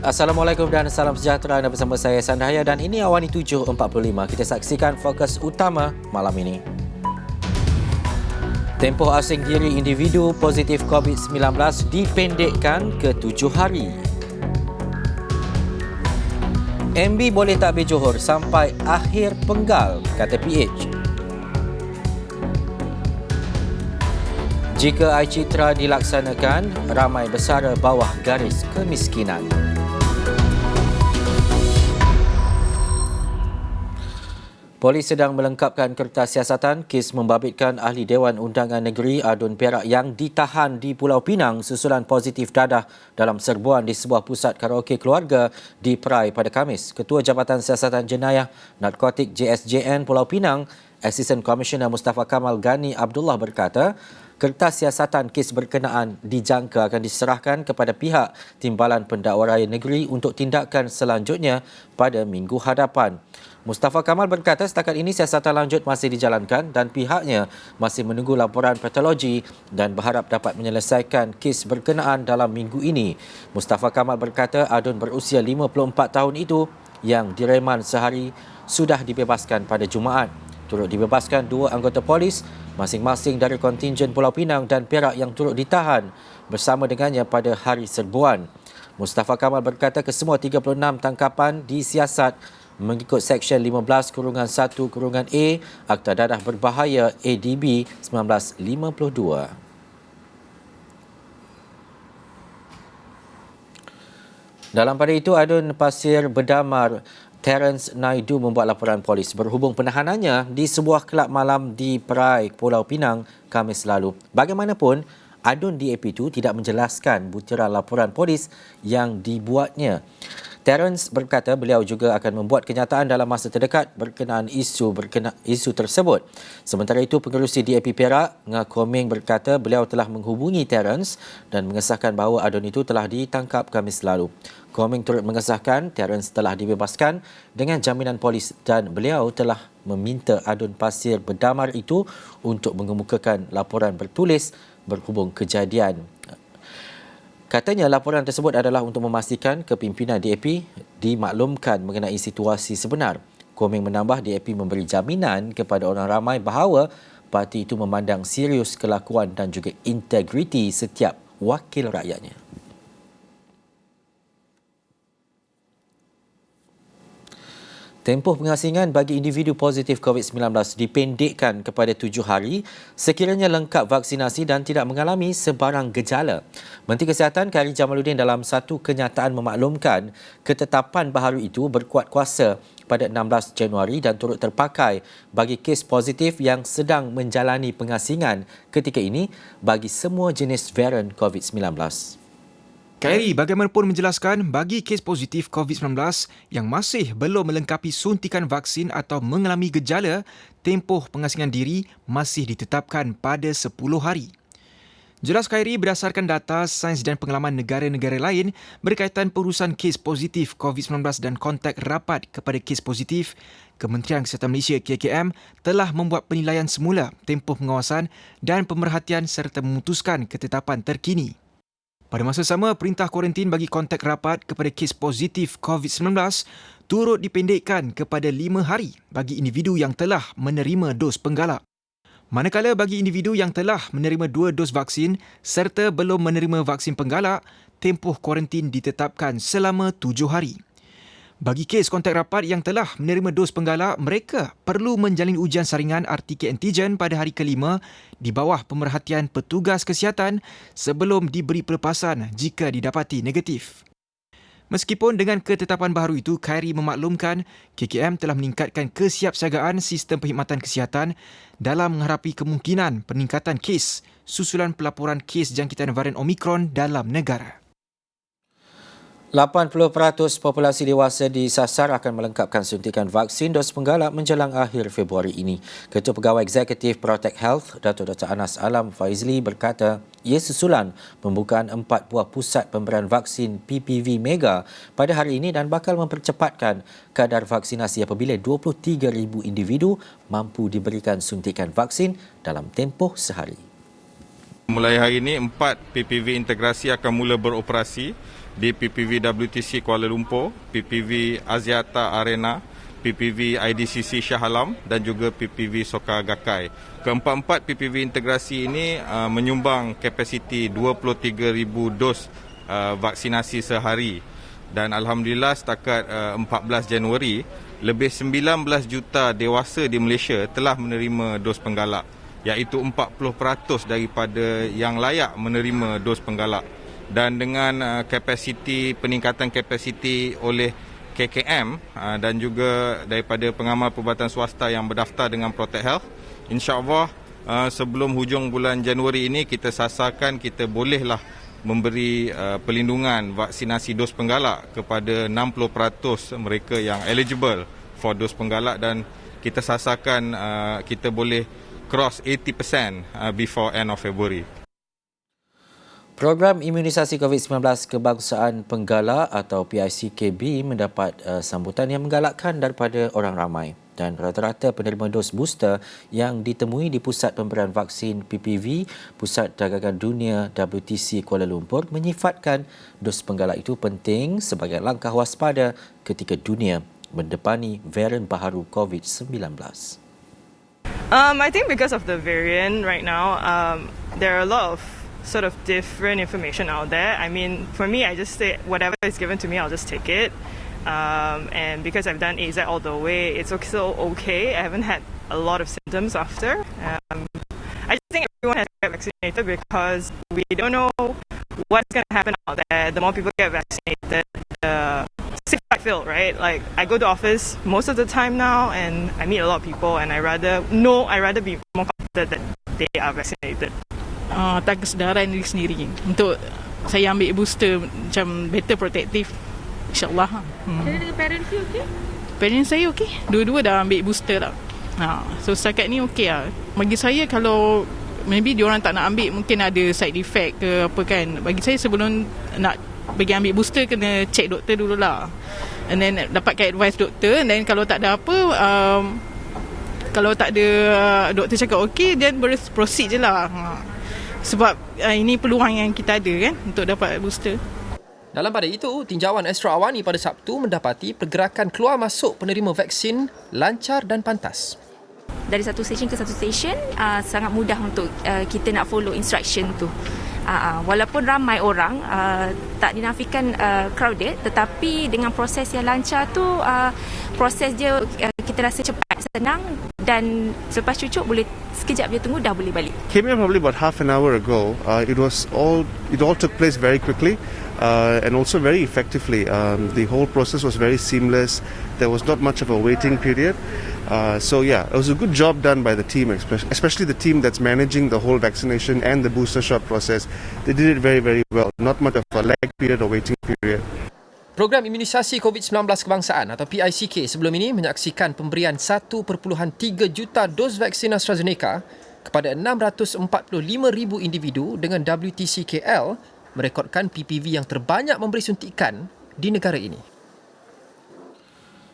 Assalamualaikum dan salam sejahtera. Anda bersama saya Sandhaya dan ini Awani 7.45. Kita saksikan fokus utama malam ini. Tempoh asing diri individu positif COVID-19 dipendekkan ke 7 hari. MB boleh takbir Johor sampai akhir penggal, kata PH. Jika iCitra dilaksanakan, ramai bersara bawah garis kemiskinan. Polis sedang melengkapkan kertas siasatan kes membabitkan Ahli Dewan Undangan Negeri Adun Perak yang ditahan di Pulau Pinang susulan positif dadah dalam serbuan di sebuah pusat karaoke keluarga di Perai pada Khamis. Ketua Jabatan Siasatan Jenayah Narkotik JSJN Pulau Pinang, Asisten Komisioner Mustafa Kamal Ghani Abdullah berkata, kertas siasatan kes berkenaan dijangka akan diserahkan kepada pihak Timbalan Pendakwa Raya Negeri untuk tindakan selanjutnya pada minggu hadapan. Mustafa Kamal berkata setakat ini siasatan lanjut masih dijalankan dan pihaknya masih menunggu laporan patologi dan berharap dapat menyelesaikan kes berkenaan dalam minggu ini. Mustafa Kamal berkata Adun berusia 54 tahun itu yang direman sehari sudah dibebaskan pada Jumaat. Turut dibebaskan dua anggota polis masing-masing dari kontingen Pulau Pinang dan Perak yang turut ditahan bersama dengannya pada hari serbuan. Mustafa Kamal berkata kesemua 36 tangkapan disiasat mengikut Seksyen 15-1-A Akta Dadah Berbahaya ADB 1952. Dalam pada itu, Adun Pasir Berdamar Terence Naidu membuat laporan polis berhubung penahanannya di sebuah kelab malam di Perai, Pulau Pinang, Khamis lalu. Bagaimanapun, Adun DAP itu tidak menjelaskan butiran laporan polis yang dibuatnya. Terence berkata beliau juga akan membuat kenyataan dalam masa terdekat berkenaan isu tersebut. Sementara itu, pengerusi DAP Perak, Nga Koming berkata beliau telah menghubungi Terence dan mengesahkan bahawa Adun itu telah ditangkap Khamis lalu. Koming turut mengesahkan Terence telah dibebaskan dengan jaminan polis dan beliau telah meminta Adun Pasir Berdamar itu untuk mengemukakan laporan bertulis berhubung kejadian. Katanya laporan tersebut adalah untuk memastikan kepimpinan DAP dimaklumkan mengenai situasi sebenar. Koming menambah DAP memberi jaminan kepada orang ramai bahawa parti itu memandang serius kelakuan dan juga integriti setiap wakil rakyatnya. Tempoh pengasingan bagi individu positif COVID-19 dipendekkan kepada 7 hari sekiranya lengkap vaksinasi dan tidak mengalami sebarang gejala. Menteri Kesihatan Khairy Jamaluddin dalam satu kenyataan memaklumkan ketetapan baharu itu berkuat kuasa pada 16 Januari dan turut terpakai bagi kes positif yang sedang menjalani pengasingan ketika ini bagi semua jenis varian COVID-19. Khairy bagaimanapun menjelaskan bagi kes positif COVID-19 yang masih belum melengkapi suntikan vaksin atau mengalami gejala, tempoh pengasingan diri masih ditetapkan pada 10 hari. Jelas Khairy berdasarkan data, sains dan pengalaman negara-negara lain berkaitan perurusan kes positif COVID-19 dan kontak rapat kepada kes positif, Kementerian Kesihatan Malaysia KKM telah membuat penilaian semula tempoh pengawasan dan pemerhatian serta memutuskan ketetapan terkini. Pada masa sama, perintah kuarantin bagi kontak rapat kepada kes positif COVID-19 turut dipendekkan kepada 5 hari bagi individu yang telah menerima dos penggalak. Manakala bagi individu yang telah menerima 2 dos vaksin serta belum menerima vaksin penggalak, tempoh kuarantin ditetapkan selama 7 hari. Bagi kes kontak rapat yang telah menerima dos penggalak, mereka perlu menjalin ujian saringan RT antigen pada hari kelima di bawah pemerhatian petugas kesihatan sebelum diberi pelepasan jika didapati negatif. Meskipun dengan ketetapan baharu itu, Khairy memaklumkan KKM telah meningkatkan kesiapsiagaan sistem perkhidmatan kesihatan dalam menghadapi kemungkinan peningkatan kes susulan pelaporan kes jangkitan varian Omicron dalam negara. 80% populasi dewasa disasar akan melengkapkan suntikan vaksin dos penggalak menjelang akhir Februari ini. Ketua Pegawai Eksekutif Protect Health, Dato' Dr. Anas Alam Faizli berkata, ia susulan pembukaan 4 buah pusat pemberian vaksin PPV Mega pada hari ini dan bakal mempercepatkan kadar vaksinasi apabila 23,000 individu mampu diberikan suntikan vaksin dalam tempoh sehari. Mulai hari ini 4 PPV integrasi akan mula beroperasi di PPV WTC Kuala Lumpur, PPV Axiata Arena, PPV IDCC Shah Alam dan juga PPV Soka Gakkai. Keempat-empat PPV integrasi ini menyumbang kapasiti 23,000 dos vaksinasi sehari. Dan Alhamdulillah setakat 14 Januari, lebih 19 juta dewasa di Malaysia telah menerima dos penggalak, iaitu 40% daripada yang layak menerima dos penggalak. Dan dengan peningkatan kapasiti oleh KKM dan juga daripada pengamal perubatan swasta yang berdaftar dengan Protect Health, insya-Allah sebelum hujung bulan Januari ini kita sasarkan kita bolehlah memberi perlindungan vaksinasi dos penggalak kepada 60% mereka yang eligible for dos penggalak, dan kita sasarkan kita boleh cross 80% before end of February. Program imunisasi COVID-19 Kebangsaan Penggalak atau PICKB mendapat sambutan yang menggalakkan daripada orang ramai, dan rata-rata penerima dos booster yang ditemui di Pusat Pemberian Vaksin PPV Pusat Dagangan Dunia WTC Kuala Lumpur menyifatkan dos penggalak itu penting sebagai langkah waspada ketika dunia mendepani varian baharu COVID-19. I think because of the variant right now, there are a lot of sort of different information out there. I mean, for me, I just say whatever is given to me, I'll just take it. And because I've done AZ all the way, it's also okay. I haven't had a lot of symptoms after. I just think everyone has to get vaccinated because we don't know what's going to happen out there. The more people get vaccinated, the safer I feel, right? Like, I go to office most of the time now and I meet a lot of people, and I rather be more confident that they are vaccinated. Tak kesedaran diri sendiri untuk saya ambil booster macam better protective, insyaAllah. Dengan parents you okey? Parents saya okey, dua-dua dah ambil booster dah. So setakat ni okey lah. Bagi saya kalau maybe diorang tak nak ambil, mungkin ada side effect ke apa kan. Bagi saya sebelum nak pergi ambil booster, kena check doktor dululah, and then dapatkan advice doktor, and then kalau tak ada apa, kalau tak ada doktor cakap okey, then proceed je lah. Sebab ini peluang yang kita ada kan untuk dapat booster. Dalam pada itu, tinjauan Astro Awani pada Sabtu mendapati pergerakan keluar masuk penerima vaksin lancar dan pantas. Dari satu stesen ke satu stesen, sangat mudah untuk kita nak follow instruction tu. Walaupun ramai orang, tak dinafikan crowded, tetapi dengan proses yang lancar tu, proses dia kita rasa cepat, senang, dan selepas cucuk boleh sekejap je tunggu dah boleh balik. Came here probably about half an hour ago. It all took place very quickly and also very effectively. The whole process was very seamless. There was not much of a waiting period. So yeah, it was a good job done by the team, especially the team that's managing the whole vaccination and the booster shot process. They did it very, very well. Not much of a lag period or waiting period. Program imunisasi COVID-19 Kebangsaan atau PICK sebelum ini menyaksikan pemberian 1.3 juta dos vaksin AstraZeneca kepada 645,000 individu dengan WTC KL merekodkan PPV yang terbanyak memberi suntikan di negara ini.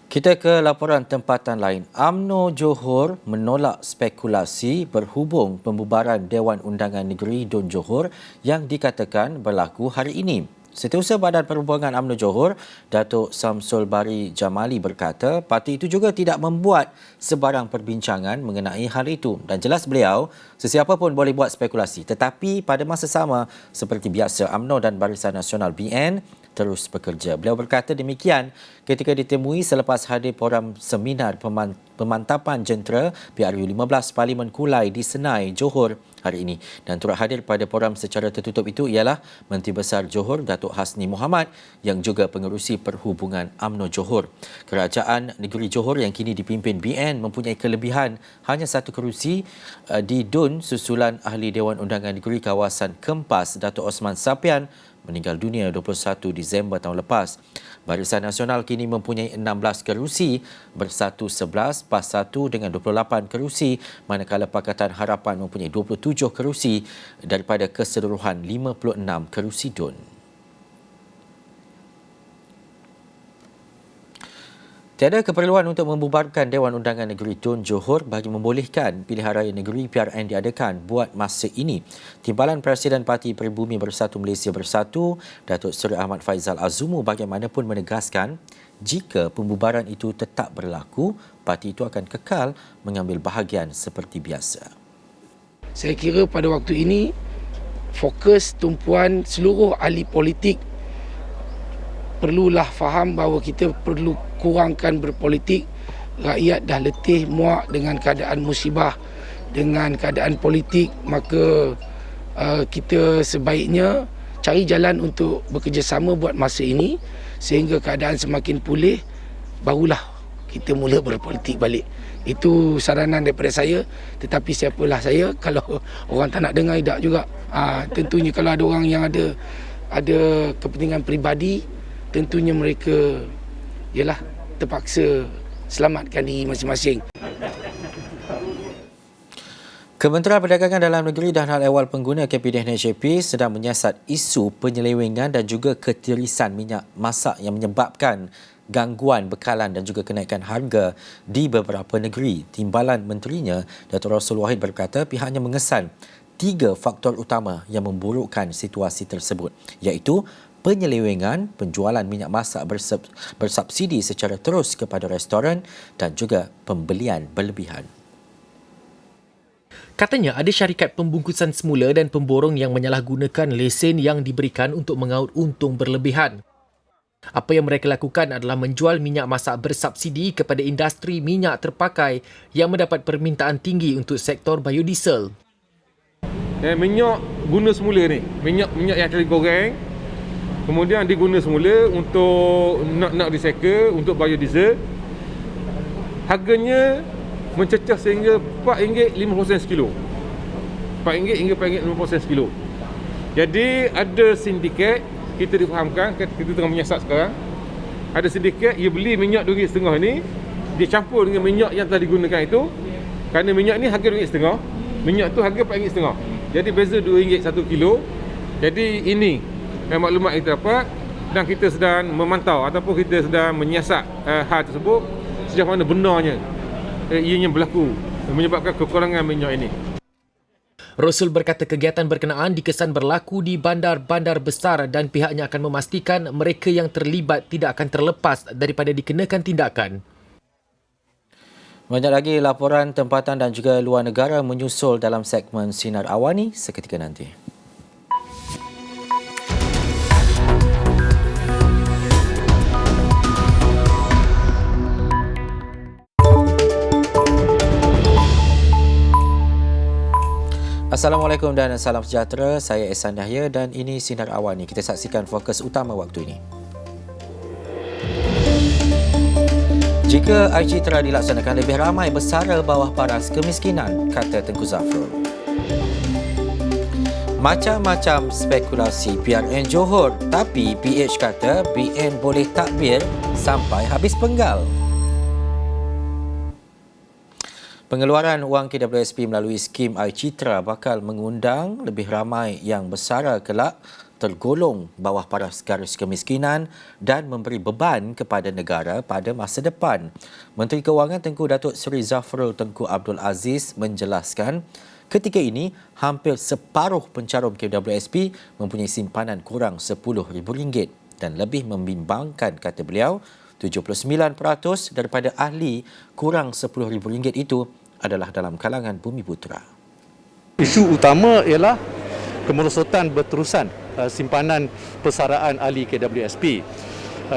Kita ke laporan tempatan lain. UMNO Johor menolak spekulasi berhubung pembubaran Dewan Undangan Negeri Dun Johor yang dikatakan berlaku hari ini. Setiausaha Badan Perhubungan UMNO Johor, Datuk Samsul Bari Jamali berkata, parti itu juga tidak membuat sebarang perbincangan mengenai hal itu. Dan jelas beliau, sesiapa pun boleh buat spekulasi. Tetapi pada masa sama, seperti biasa, UMNO dan Barisan Nasional BN terus bekerja. Beliau berkata demikian ketika ditemui selepas hadir forum seminar pemantapan jentera PRU15 Parlimen Kulai di Senai, Johor hari ini. Dan turut hadir pada forum secara tertutup itu ialah Menteri Besar Johor, Datuk Hasni Mohamad, yang juga pengerusi perhubungan UMNO Johor. Kerajaan Negeri Johor yang kini dipimpin BN mempunyai kelebihan hanya satu kerusi di Dun susulan Ahli Dewan Undangan Negeri Kawasan Kempas, Datuk Osman Sapian, meninggal dunia 21 Disember tahun lepas. Barisan Nasional kini mempunyai 16 kerusi bersatu 11 PAS 1 dengan 28 kerusi, manakala Pakatan Harapan mempunyai 27 kerusi daripada keseluruhan 56 kerusi DUN. Tiada keperluan untuk membubarkan Dewan Undangan Negeri Tun Johor bagi membolehkan pilihan raya negeri PRN diadakan buat masa ini. Timbalan Presiden Parti Peribumi Bersatu Malaysia Bersatu, Datuk Seri Ahmad Faizal Azumu bagaimanapun menegaskan jika pembubaran itu tetap berlaku, parti itu akan kekal mengambil bahagian seperti biasa. Saya kira pada waktu ini fokus tumpuan seluruh ahli politik perlulah faham bahawa kita perlu kurangkan berpolitik. Rakyat dah letih muak dengan keadaan musibah, dengan keadaan politik, maka kita sebaiknya cari jalan untuk bekerjasama buat masa ini sehingga keadaan semakin pulih, barulah kita mula berpolitik balik. Itu saranan daripada saya, tetapi siapalah saya kalau orang tak nak dengar, tidak juga. Tentunya kalau ada orang yang ada kepentingan peribadi, tentunya mereka terpaksa selamatkan diri masing-masing. Kementerian Perdagangan Dalam Negeri dan Hal Ehwal Pengguna KPDNHJP sedang menyiasat isu penyelewengan dan juga ketirisan minyak masak yang menyebabkan gangguan bekalan dan juga kenaikan harga di beberapa negeri. Timbalan menterinya, Datuk Rasul Wahid berkata pihaknya mengesan 3 faktor utama yang memburukkan situasi tersebut, iaitu penyelewengan penjualan minyak masak bersubsidi secara terus kepada restoran dan juga pembelian berlebihan. Katanya ada syarikat pembungkusan semula dan pemborong yang menyalahgunakan lesen yang diberikan untuk mengaut untung berlebihan. Apa yang mereka lakukan adalah menjual minyak masak bersubsidi kepada industri minyak terpakai yang mendapat permintaan tinggi untuk sektor biodiesel. Minyak guna semula ni, minyak yang telah digoreng, kemudian diguna semula untuk nak recycle, untuk biodiesel. Harganya mencecah sehingga RM4.50 sekilo. RM4 hingga RM4.50 sekilo. Jadi ada sindiket, kita difahamkan, kita tengah menyiasat sekarang. Ada sindiket, ia beli minyak RM2.50 ni, dia campur dengan minyak yang telah digunakan itu. Kerana minyak ni harga RM2.50, minyak tu harga RM4.50. Jadi beza RM2 1 kilo. Jadi ini maklumat kita dapat dan kita sedang memantau ataupun kita sedang menyiasat hal tersebut sejauh mana benarnya ianya berlaku menyebabkan kekurangan minyak ini. Rasul berkata kegiatan berkenaan dikesan berlaku di bandar-bandar besar dan pihaknya akan memastikan mereka yang terlibat tidak akan terlepas daripada dikenakan tindakan. Banyak lagi laporan tempatan dan juga luar negara menyusul dalam segmen Sinar Awani seketika nanti. Assalamualaikum dan salam sejahtera. Saya Ehsan Dahya dan ini Sinar Awani. Kita saksikan fokus utama waktu ini. Jika IC telah dilaksanakan, lebih ramai bersara bawah paras kemiskinan, kata Tengku Zafrul. Macam-macam spekulasi PRN Johor, tapi PH kata BN boleh takbir sampai habis penggal. Pengeluaran wang KWSP melalui skim iCitra bakal mengundang lebih ramai yang bersara kelak tergolong bawah paras garis kemiskinan dan memberi beban kepada negara pada masa depan. Menteri Kewangan Tengku Datuk Seri Zafrul Tengku Abdul Aziz menjelaskan ketika ini hampir separuh pencarum KWSP mempunyai simpanan kurang RM10,000 dan lebih membimbangkan, kata beliau, 79% daripada ahli kurang RM10,000 itu adalah dalam kalangan Bumiputera. Isu utama ialah kemerosotan berterusan simpanan persaraan ahli KWSP,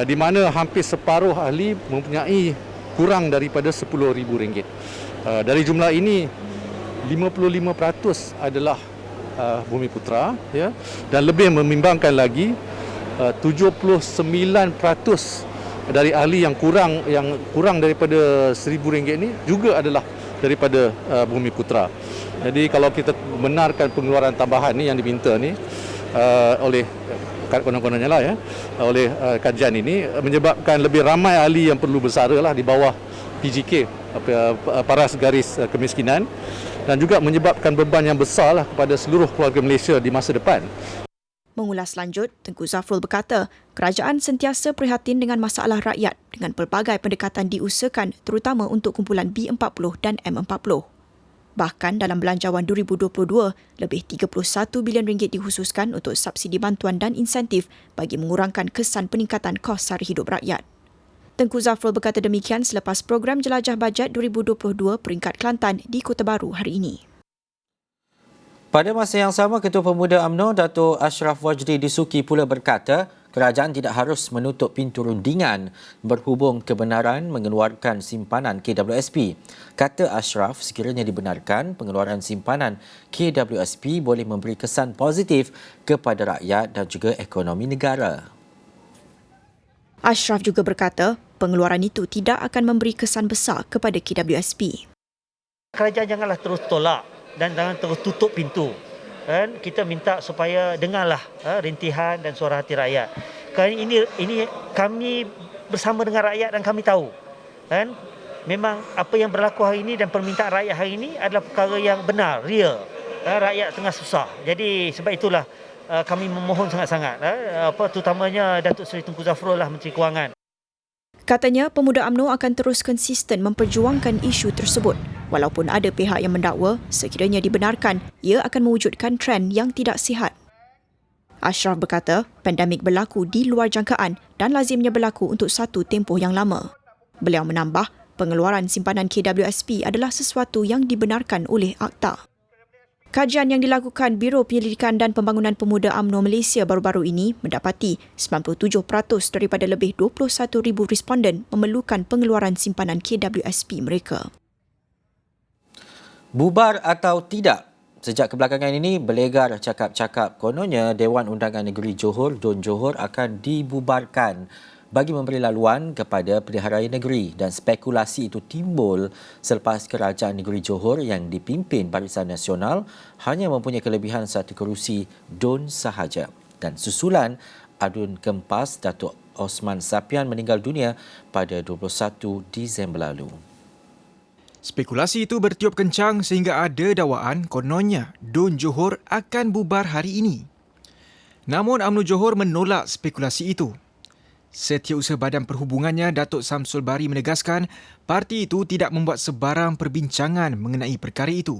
di mana hampir separuh ahli mempunyai kurang daripada RM10,000. Dari jumlah ini 55% adalah Bumiputera, ya, dan lebih membimbangkan lagi 79% dari ahli yang kurang daripada RM1,000 ini juga adalah daripada Bumiputera. Jadi kalau kita benarkan pengeluaran tambahan ni yang diminta ni oleh konon-kononnya lah, ya, oleh kajian ini menyebabkan lebih ramai ahli yang perlu bersara lah di bawah PGK, paras garis kemiskinan, dan juga menyebabkan beban yang besar lah kepada seluruh keluarga Malaysia di masa depan. Mengulas lanjut, Tengku Zafrul berkata, kerajaan sentiasa prihatin dengan masalah rakyat dengan pelbagai pendekatan diusahakan terutama untuk kumpulan B40 dan M40. Bahkan dalam Belanjawan 2022, lebih RM31 bilion dikhususkan untuk subsidi bantuan dan insentif bagi mengurangkan kesan peningkatan kos sara hidup rakyat. Tengku Zafrul berkata demikian selepas program Jelajah Bajet 2022 peringkat Kelantan di Kota Baru hari ini. Pada masa yang sama, Ketua Pemuda UMNO Dato' Ashraf Wajdi Disuki pula berkata kerajaan tidak harus menutup pintu rundingan berhubung kebenaran mengeluarkan simpanan KWSP. Kata Ashraf, sekiranya dibenarkan, pengeluaran simpanan KWSP boleh memberi kesan positif kepada rakyat dan juga ekonomi negara. Ashraf juga berkata pengeluaran itu tidak akan memberi kesan besar kepada KWSP. Kerajaan janganlah terus tolak dan jangan terus tutup pintu. Kan kita minta supaya dengarlah rintihan dan suara hati rakyat. Kerana ini kami bersama dengan rakyat dan kami tahu. Kan memang apa yang berlaku hari ini dan permintaan rakyat hari ini adalah perkara yang benar, real. Rakyat tengah susah. Jadi sebab itulah kami memohon sangat-sangat terutamanya Datuk Seri Tengku Zafrul lah Menteri Kewangan. Katanya Pemuda UMNO akan terus konsisten memperjuangkan isu tersebut walaupun ada pihak yang mendakwa sekiranya dibenarkan ia akan mewujudkan trend yang tidak sihat. Ashraf berkata pandemik berlaku di luar jangkaan dan lazimnya berlaku untuk satu tempoh yang lama. Beliau menambah pengeluaran simpanan KWSP adalah sesuatu yang dibenarkan oleh Akta. Kajian yang dilakukan Biro Penyelidikan dan Pembangunan Pemuda UMNO Malaysia baru-baru ini mendapati 97% daripada lebih 21,000 responden memerlukan pengeluaran simpanan KWSP mereka. Bubar atau tidak? Sejak kebelakangan ini berlegar cakap-cakap kononnya Dewan Undangan Negeri Johor, DUN Johor akan dibubarkan bagi memberi laluan kepada pilihan negeri dan spekulasi itu timbul selepas kerajaan negeri Johor yang dipimpin Barisan Nasional hanya mempunyai kelebihan satu kerusi DUN sahaja dan susulan adun kempas Datuk Osman Sapian meninggal dunia pada 21 Disember lalu. Spekulasi itu bertiup kencang sehingga ada dakwaan kononnya DUN Johor akan bubar hari ini. Namun UMNO Johor menolak spekulasi itu. Setiausaha Badan Perhubungannya Datuk Samsul Bari menegaskan parti itu tidak membuat sebarang perbincangan mengenai perkara itu.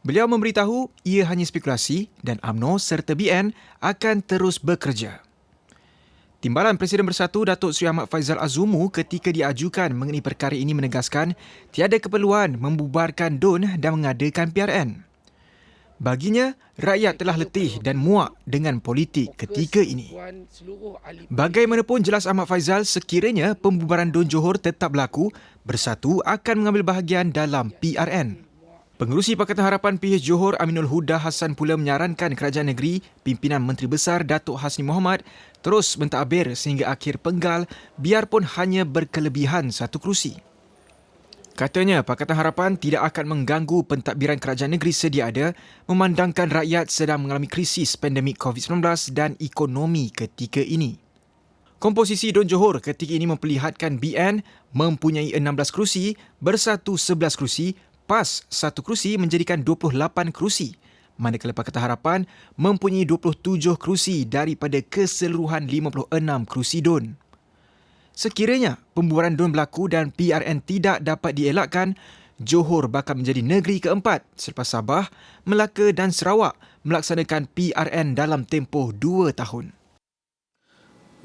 Beliau memberitahu ia hanya spekulasi dan UMNO serta BN akan terus bekerja. Timbalan Presiden Bersatu Datuk Seri Ahmad Faizal Azumu ketika diajukan mengenai perkara ini menegaskan tiada keperluan membubarkan DUN dan mengadakan PRN. Baginya, rakyat telah letih dan muak dengan politik ketika ini. Bagaimanapun jelas Ahmad Faizal sekiranya pembubaran DUN Johor tetap berlaku, Bersatu akan mengambil bahagian dalam PRN. Pengerusi Pakatan Harapan PH Johor Aminul Huda Hassan pula menyarankan kerajaan negeri, pimpinan Menteri Besar Datuk Hasni Mohamad terus mentadbir sehingga akhir penggal biarpun hanya berkelebihan satu kerusi. Katanya, Pakatan Harapan tidak akan mengganggu pentadbiran kerajaan negeri sedia ada memandangkan rakyat sedang mengalami krisis pandemik COVID-19 dan ekonomi ketika ini. Komposisi DUN Johor ketika ini memperlihatkan BN mempunyai 16 kerusi, Bersatu 11 kerusi, PAS 1 kerusi menjadikan 28 kerusi, manakala Pakatan Harapan mempunyai 27 kerusi daripada keseluruhan 56 kerusi DUN. Sekiranya pembubaran DUN berlaku dan PRN tidak dapat dielakkan, Johor bakal menjadi negeri keempat selepas Sabah, Melaka dan Sarawak melaksanakan PRN dalam tempoh 2 tahun.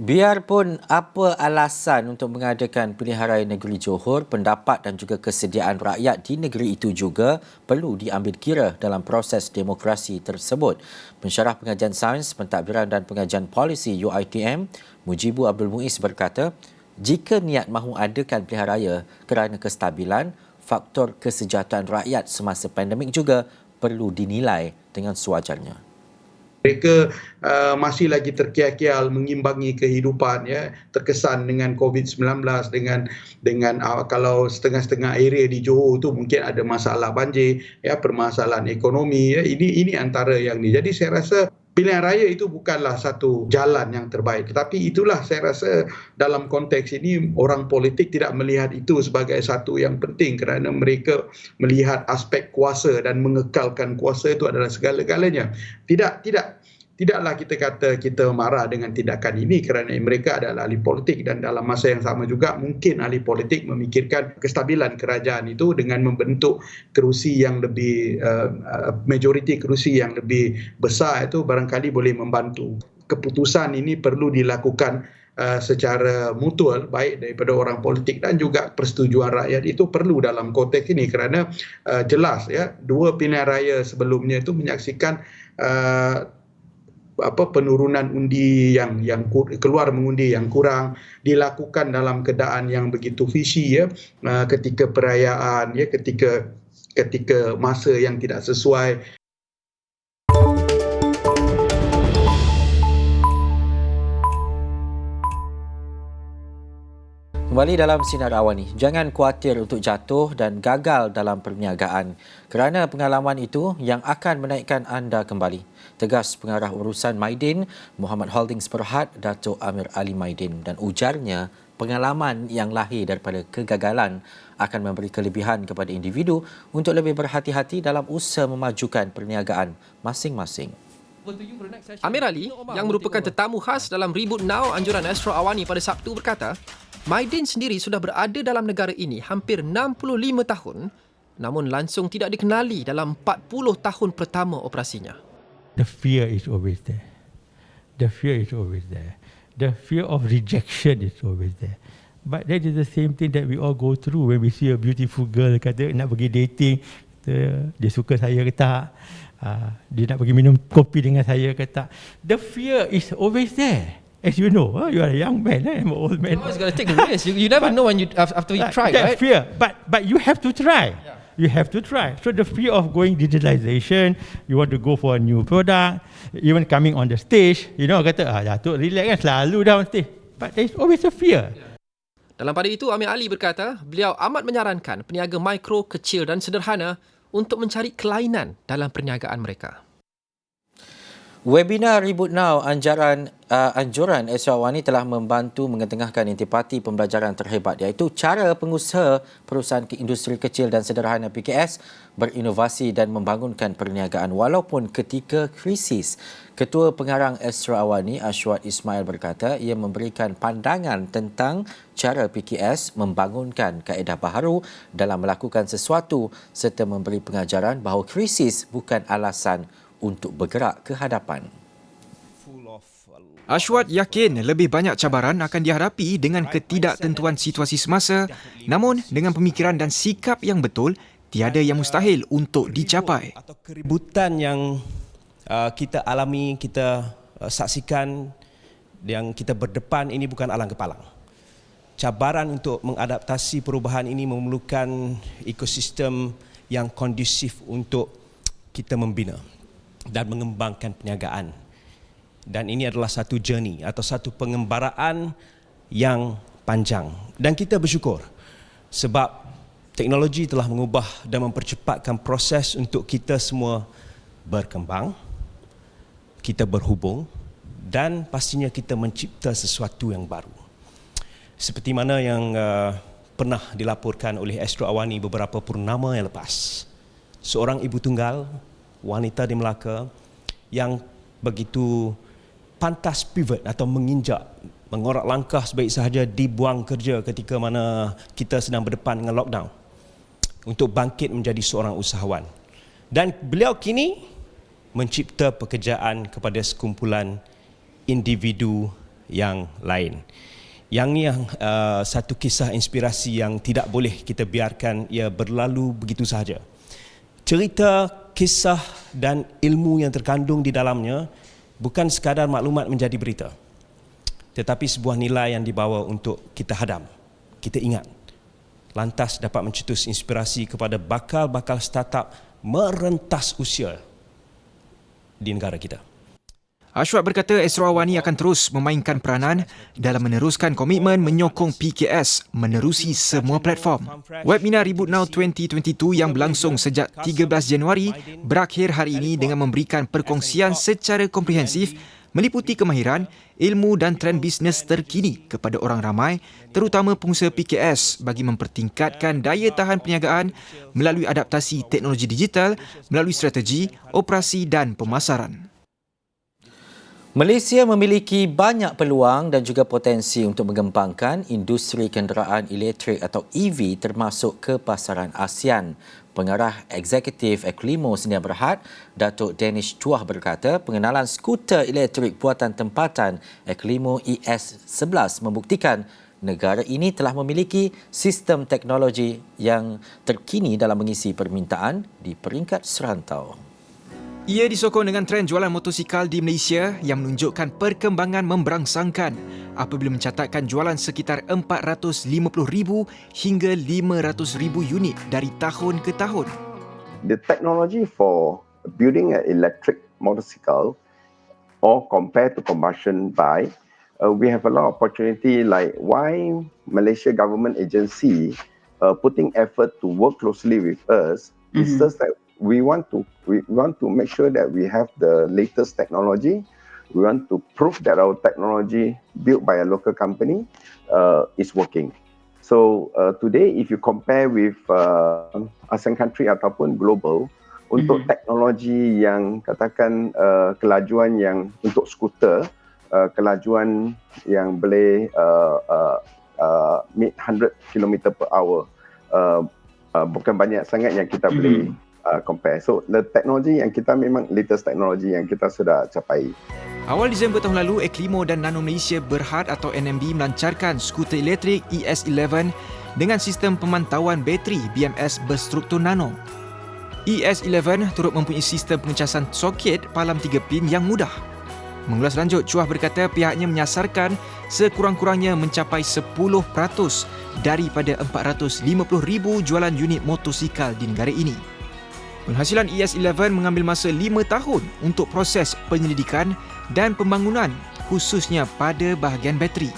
Biarpun apa alasan untuk mengadakan pilihan raya negeri Johor, pendapat dan juga kesediaan rakyat di negeri itu juga perlu diambil kira dalam proses demokrasi tersebut. Pensyarah Pengajian Sains, Pentadbiran dan Pengajian Polisi UiTM, Mujibu Abdul Muiz berkata, jika niat mahu adakan pilihan raya kerana kestabilan, faktor kesejahteraan rakyat semasa pandemik juga perlu dinilai dengan sewajarnya. Mereka masih lagi terkial-kial mengimbangi kehidupan, ya, terkesan dengan COVID-19 dengan kalau setengah-setengah area di Johor tu mungkin ada masalah banjir, ya, permasalahan ekonomi, ya, ini antara yang ni. Jadi saya rasa pilihan raya itu bukanlah satu jalan yang terbaik, tetapi itulah saya rasa dalam konteks ini orang politik tidak melihat itu sebagai satu yang penting kerana mereka melihat aspek kuasa dan mengekalkan kuasa itu adalah segala-galanya. tidaklah kita kata kita marah dengan tindakan ini kerana mereka adalah ahli politik, dan dalam masa yang sama juga mungkin ahli politik memikirkan kestabilan kerajaan itu dengan membentuk kerusi yang lebih majoriti kerusi yang lebih besar, itu barangkali boleh membantu. Keputusan ini perlu dilakukan secara mutual, baik daripada orang politik dan juga persetujuan rakyat itu perlu dalam konteks ini, kerana jelas ya, dua pilihan raya sebelumnya itu menyaksikan penurunan undi yang keluar mengundi yang kurang dilakukan dalam keadaan yang begitu fishy ya, ketika perayaan ya, ketika masa yang tidak sesuai. Kembali dalam Sinar Awani, jangan khawatir untuk jatuh dan gagal dalam perniagaan kerana pengalaman itu yang akan menaikkan anda kembali. Tegas Pengarah Urusan Maidin, Muhammad Holdings Berhad, Dato' Amir Ali Maidin, dan ujarnya pengalaman yang lahir daripada kegagalan akan memberi kelebihan kepada individu untuk lebih berhati-hati dalam usaha memajukan perniagaan masing-masing. Amir Ali, yang merupakan tetamu khas dalam Reboot Now anjuran Astro Awani pada Sabtu, berkata, Maidin sendiri sudah berada dalam negara ini hampir 65 tahun, namun langsung tidak dikenali dalam 40 tahun pertama operasinya. The fear is always there. The fear is always there. The fear of rejection is always there. But that is the same thing that we all go through when we see a beautiful girl kata nak pergi dating, dia suka saya ke tak, dia nak pergi minum kopi dengan saya ke tak. The fear is always there. As you know, you are a young man, I'm an old man. You always got to take the risk. You never know when after you try, that right? Fear, but you have to try. Yeah. You have to try. So the fear of going digitalization, you want to go for a new product, even coming on the stage, kata, Datuk relax kan, selalu down stage. But there's always a fear. Dalam pada itu, Amir Ali berkata, beliau amat menyarankan peniaga mikro, kecil dan sederhana untuk mencari kelainan dalam perniagaan mereka. Webinar Reboot Now anjuran Astro Awani telah membantu mengetengahkan intipati pembelajaran terhebat, iaitu cara pengusaha perusahaan industri kecil dan sederhana PKS berinovasi dan membangunkan perniagaan walaupun ketika krisis. Ketua Pengarang Astro Awani, Ashwat Ismail, berkata ia memberikan pandangan tentang cara PKS membangunkan kaedah baharu dalam melakukan sesuatu serta memberi pengajaran bahawa krisis bukan alasan untuk bergerak ke hadapan. Ashwat yakin lebih banyak cabaran akan dihadapi dengan ketidaktentuan situasi semasa, namun dengan pemikiran dan sikap yang betul, tiada yang mustahil untuk dicapai. Atau keributan yang kita alami, kita saksikan, yang kita berdepan ini bukan alang kepalang. Cabaran untuk mengadaptasi perubahan ini memerlukan ekosistem yang kondusif untuk kita membina dan mengembangkan perniagaan. Dan ini adalah satu journey atau satu pengembaraan yang panjang. Dan kita bersyukur sebab teknologi telah mengubah dan mempercepatkan proses untuk kita semua berkembang, kita berhubung dan pastinya kita mencipta sesuatu yang baru. Seperti mana yang pernah dilaporkan oleh Astro Awani beberapa purnama yang lepas. Seorang ibu tunggal, wanita di Melaka yang begitu pantas pivot atau menginjak, mengorak langkah sebaik sahaja dibuang kerja ketika mana kita sedang berdepan dengan lockdown untuk bangkit menjadi seorang usahawan. Dan beliau kini mencipta pekerjaan kepada sekumpulan individu yang lain. Yang ni satu kisah inspirasi yang tidak boleh kita biarkan ia berlalu begitu sahaja. Cerita, kisah dan ilmu yang terkandung di dalamnya bukan sekadar maklumat menjadi berita, tetapi sebuah nilai yang dibawa untuk kita hadam, kita ingat, lantas dapat mencetus inspirasi kepada bakal-bakal startup merentas usia di negara kita. Ashwat berkata Astro Awani akan terus memainkan peranan dalam meneruskan komitmen menyokong PKS menerusi semua platform. Webinar Reboot Now 2022 yang berlangsung sejak 13 Januari berakhir hari ini dengan memberikan perkongsian secara komprehensif meliputi kemahiran, ilmu dan trend bisnes terkini kepada orang ramai, terutama pengusaha PKS bagi mempertingkatkan daya tahan perniagaan melalui adaptasi teknologi digital, melalui strategi, operasi dan pemasaran. Malaysia memiliki banyak peluang dan juga potensi untuk mengembangkan industri kenderaan elektrik atau EV termasuk ke pasaran ASEAN. Pengarah Eksekutif Eklimo Sdn Bhd, Datuk Danish Chuah berkata, pengenalan skuter elektrik buatan tempatan Eklimo ES11 membuktikan negara ini telah memiliki sistem teknologi yang terkini dalam mengisi permintaan di peringkat serantau. Ia disokong dengan trend jualan motosikal di Malaysia yang menunjukkan perkembangan memberangsangkan apabila mencatatkan jualan sekitar 450,000 hingga 500,000 unit dari tahun ke tahun. The technology for building an electric motorcycle or compared to combustion bike, we have a lot of opportunity, like why Malaysia government agency putting effort to work closely with us is just that we want to make sure that we have the latest technology. We want to prove that our technology built by a local company is working. So today, if you compare with ASEAN country ataupun global, untuk teknologi yang katakan kelajuan yang untuk skuter, kelajuan yang boleh meet 100 km per hour, bukan banyak sangat yang kita boleh compare. So the technology yang kita memang latest teknologi yang kita sudah capai. Awal Disember tahun lalu, Eklimo dan Nano Malaysia Berhad atau NMB melancarkan skuter elektrik ES11 dengan sistem pemantauan bateri BMS berstruktur nano. ES11 turut mempunyai sistem pengecasan soket palam 3 pin yang mudah. Mengulas lanjut, Chuah berkata pihaknya menyasarkan sekurang-kurangnya mencapai 10% daripada 450,000 jualan unit motosikal di negara ini. Penghasilan ES11 mengambil masa 5 tahun untuk proses penyelidikan dan pembangunan, khususnya pada bahagian bateri.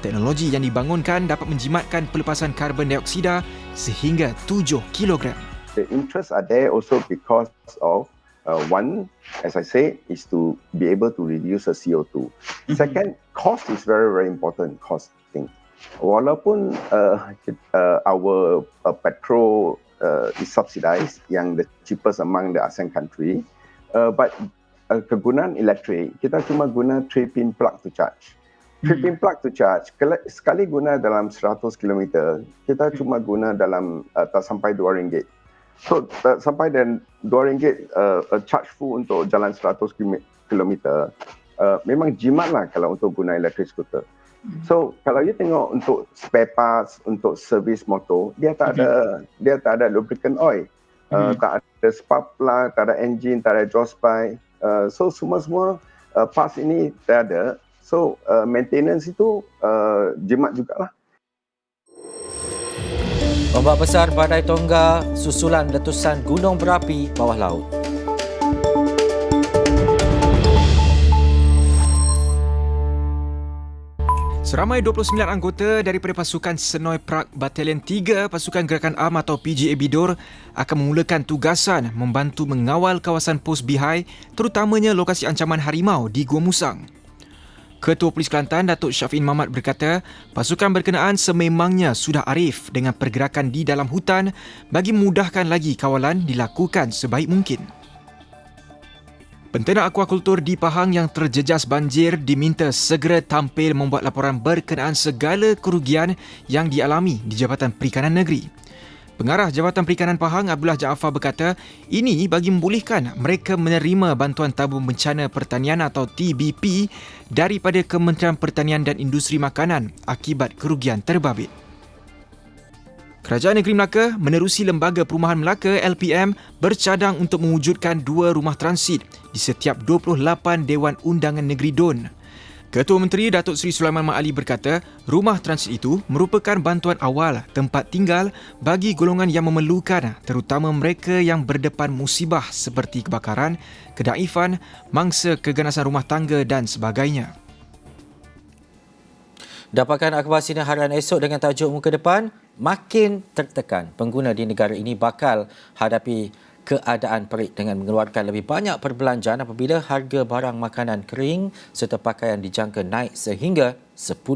Teknologi yang dibangunkan dapat menjimatkan pelepasan karbon dioksida sehingga 7 kilogram. The interests are there also because of one, as I say, is to be able to reduce the CO2. Second, cost is very, very important. Costing. Walaupun our petrol is subsidized, yang the cheapest among the ASEAN country, but kegunaan elektrik kita cuma guna 3-pin plug to charge. 3-pin plug to charge, sekali guna dalam 100 km, kita cuma guna dalam tak sampai RM2. So sampai dan RM2 charge full untuk jalan 100 km, memang jimatlah kalau untuk guna elektrik skuter. So kalau you tengok untuk spare parts, untuk servis motor, dia tak ada lubricant oil, tak ada spark plug, tak ada engine, tak ada exhaust pipe. So semua parts ini tak ada. So maintenance itu jimat jugalah. Ombak besar badai Tonga susulan letusan gunung berapi bawah laut. Seramai 29 anggota daripada pasukan Senoi Prague Batalion 3 Pasukan Gerakan Am atau PGA Bidor akan memulakan tugasan membantu mengawal kawasan pos Bihai, terutamanya lokasi ancaman harimau di Gua Musang. Ketua Polis Kelantan Datuk Syafin Mamat berkata, pasukan berkenaan sememangnya sudah arif dengan pergerakan di dalam hutan bagi memudahkan lagi kawalan dilakukan sebaik mungkin. Pentena akuakultur di Pahang yang terjejas banjir diminta segera tampil membuat laporan berkenaan segala kerugian yang dialami di Jabatan Perikanan Negeri. Pengarah Jabatan Perikanan Pahang Abdullah Jaafar berkata, ini bagi membolehkan mereka menerima bantuan tabung bencana pertanian atau TBP daripada Kementerian Pertanian dan Industri Makanan akibat kerugian terbabit. Kerajaan Negeri Melaka menerusi Lembaga Perumahan Melaka LPM bercadang untuk mewujudkan 2 rumah transit di setiap 28 Dewan Undangan Negeri DUN. Ketua Menteri Datuk Seri Sulaiman Mak Ali berkata, rumah transit itu merupakan bantuan awal tempat tinggal bagi golongan yang memerlukan, terutama mereka yang berdepan musibah seperti kebakaran, kedaifan, mangsa keganasan rumah tangga dan sebagainya. Dapatkan akhbar sinar harian esok dengan tajuk muka depan, makin tertekan. Pengguna di negara ini bakal hadapi keadaan perit dengan mengeluarkan lebih banyak perbelanjaan apabila harga barang makanan kering serta pakaian dijangka naik sehingga 10%.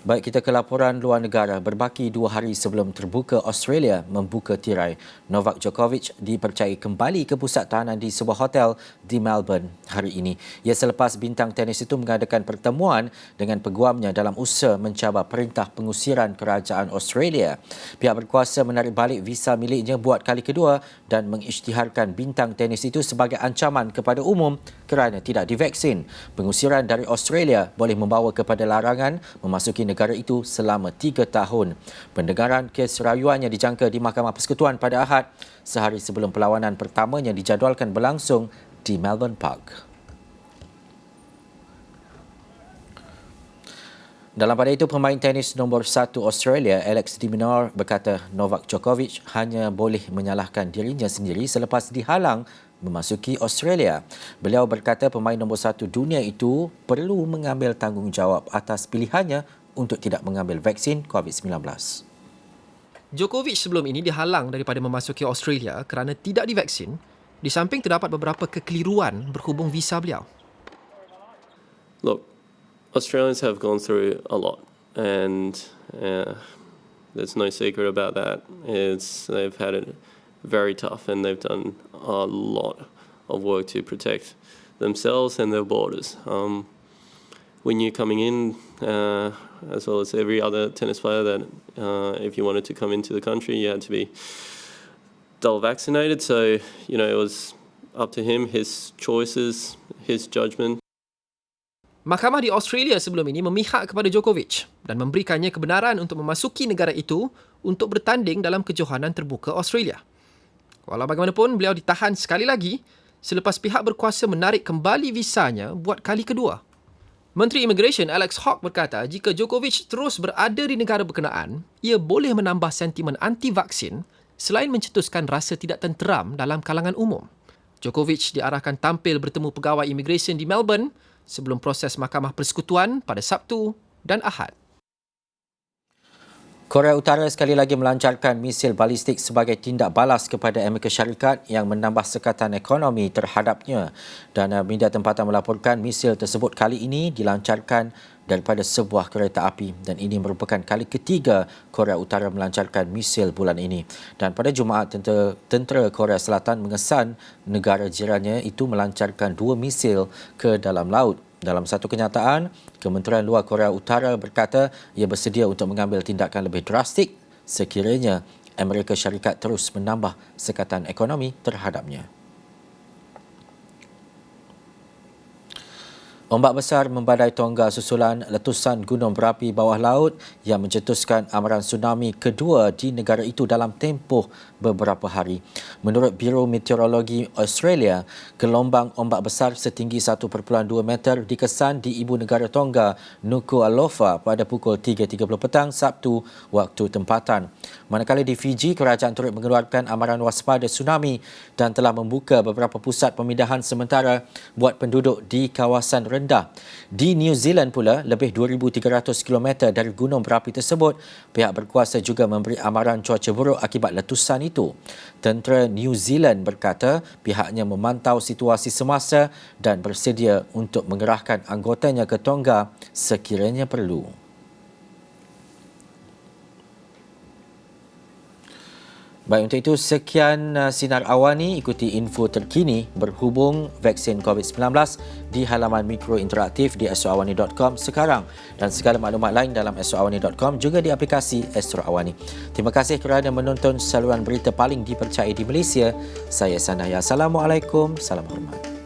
Baik, kita ke laporan luar negara. Berbaki 2 hari sebelum terbuka Australia membuka tirai, Novak Djokovic dipercayai kembali ke pusat tahanan di sebuah hotel di Melbourne hari ini. Ia selepas bintang tenis itu mengadakan pertemuan dengan peguamnya dalam usaha mencabar perintah pengusiran kerajaan Australia. Pihak berkuasa menarik balik visa miliknya buat kali kedua dan mengisytiharkan bintang tenis itu sebagai ancaman kepada umum kerana tidak divaksin. Pengusiran dari Australia boleh membawa kepada larangan memasuki negara itu selama 3 tahun. Pendengaran kes rayuannya dijangka di Mahkamah Persekutuan pada Ahad, sehari sebelum perlawanan pertamanya dijadualkan berlangsung di Melbourne Park. Dalam pada itu, pemain tenis nombor 1 Australia, Alex de Minaur, berkata Novak Djokovic hanya boleh menyalahkan dirinya sendiri selepas dihalang memasuki Australia. Beliau berkata pemain nombor 1 dunia itu perlu mengambil tanggungjawab atas pilihannya untuk tidak mengambil vaksin COVID-19. Djokovic sebelum ini dihalang daripada memasuki Australia kerana tidak divaksin, di samping terdapat beberapa kekeliruan berhubung visa beliau. Look, Australians have gone through a lot, and there's no secret about that. They've had it very tough, and they've done a lot of work to protect themselves and their borders. When you're coming in, as well as every other tennis player, that if you wanted to come into the country, you had to be double vaccinated. So, it was up to him, his choices, his judgment. Mahkamah di Australia sebelum ini memihak kepada Djokovic dan memberikannya kebenaran untuk memasuki negara itu untuk bertanding dalam kejohanan terbuka Australia. Walau bagaimanapun, beliau ditahan sekali lagi selepas pihak berkuasa menarik kembali visanya buat kali kedua. Menteri Immigration Alex Hawke berkata jika Djokovic terus berada di negara berkenaan, ia boleh menambah sentimen anti-vaksin selain mencetuskan rasa tidak tenteram dalam kalangan umum. Djokovic diarahkan tampil bertemu pegawai immigration di Melbourne sebelum proses Mahkamah Persekutuan pada Sabtu dan Ahad. Korea Utara sekali lagi melancarkan misil balistik sebagai tindak balas kepada Amerika Syarikat yang menambah sekatan ekonomi terhadapnya. Dan media tempatan melaporkan misil tersebut kali ini dilancarkan daripada sebuah kereta api dan ini merupakan kali ketiga Korea Utara melancarkan misil bulan ini. Dan pada Jumaat, tentera Korea Selatan mengesan negara jirannya itu melancarkan 2 misil ke dalam laut. Dalam satu kenyataan, Kementerian Luar Korea Utara berkata ia bersedia untuk mengambil tindakan lebih drastik sekiranya Amerika Syarikat terus menambah sekatan ekonomi terhadapnya. Ombak besar membadai Tonga susulan letusan gunung berapi bawah laut yang mencetuskan amaran tsunami kedua di negara itu dalam tempoh beberapa hari. Menurut Biro Meteorologi Australia, gelombang ombak besar setinggi 1.2 meter dikesan di ibu negara Tonga, Nuku'alofa pada pukul 3.30 petang Sabtu waktu tempatan. Manakala di Fiji, kerajaan turut mengeluarkan amaran waspada tsunami dan telah membuka beberapa pusat pemindahan sementara buat penduduk di kawasan rendah. Di New Zealand pula, lebih 2,300 km dari gunung berapi tersebut, pihak berkuasa juga memberi amaran cuaca buruk akibat letusan itu. Tentera New Zealand berkata pihaknya memantau situasi semasa dan bersedia untuk mengerahkan anggotanya ke Tonga sekiranya perlu. Baik, untuk itu sekian Sinar Awani. Ikuti info terkini berhubung vaksin COVID-19 di halaman mikro interaktif di astroawani.com sekarang dan segala maklumat lain dalam astroawani.com juga di aplikasi Astro Awani. Terima kasih kerana menonton saluran berita paling dipercayai di Malaysia. Saya Sanaya. Assalamualaikum. Salam hormat.